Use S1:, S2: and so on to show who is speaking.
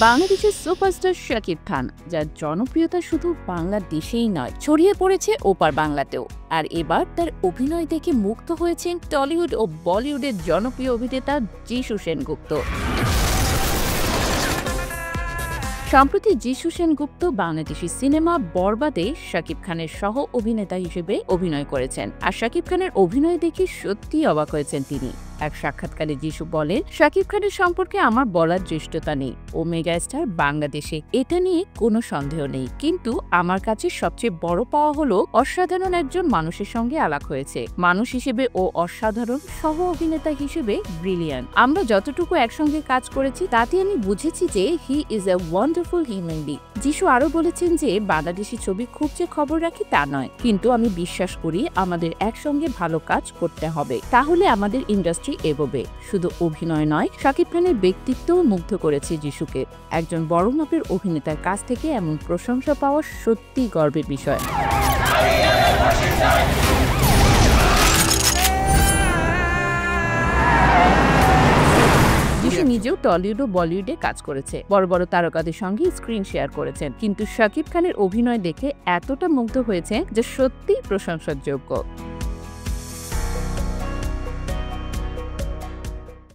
S1: বাংলাদেশের সুপারস্টার শাকিব খান, যার জনপ্রিয়তা শুধু বাংলাদেশেই নয়, ছড়িয়ে পড়েছে ওপার বাংলাতেও। আর এবার তার অভিনয় দেখে মুগ্ধ হয়েছেন টলিউড ও বলিউডের জনপ্রিয় অভিনেতা যিশু সেনগুপ্ত। সম্প্রতি যিশু সেনগুপ্ত বাংলাদেশি সিনেমা বরবাদে শাকিব খানের সহ অভিনেতা হিসেবে অভিনয় করেছেন। আর শাকিব খানের অভিনয় দেখে সত্যিই অবাক হয়েছেন তিনি। এক সাক্ষাৎকারে যিশু বলেন, শাকিব খানের সম্পর্কে আমার বলার ধৃষ্টতা নেই। ও মেগা স্টার বাংলাদেশে, এটা নিয়ে কোনো সন্দেহ নেই। কিন্তু আমার কাছে সবচেয়ে বড় পাওয়া হলো অসাধারণ একজন মানুষের সঙ্গে আলাপ হয়েছে। মানুষ হিসেবে ও অসাধারণ, সহ অভিনেতা হিসেবে ব্রিলিয়ান্ট। আমরা যতটুকু একসঙ্গে কাজ করেছি তাতে আমি বুঝেছি যে he is a wonderful human being. যিশু আরো বলেছেন যে বাংলাদেশি ছবি খুব যে খবর রাখি তা নয়, কিন্তু আমি বিশ্বাস করি আমাদের একসঙ্গে ভালো কাজ করতে হবে, তাহলে আমাদের ইন্ডাস্ট্রি এগোবে। শুধু অভিনয় নয়, শাকিব খানের ব্যক্তিত্বও মুগ্ধ করেছে যিশুকে। একজন বড় মাপের অভিনেতার কাছ থেকে এমন প্রশংসা পাওয়া সত্যি গর্বের বিষয়। যিশু নিজেও টলিউড ও বলিউডে কাজ করেছে, বড় বড় তারকাদের সঙ্গে স্ক্রিন শেয়ার করেছেন, কিন্তু শাকিব খানের অভিনয় দেখে এতটা মুগ্ধ হয়েছে যে সত্যিই প্রশংসার যোগ্য।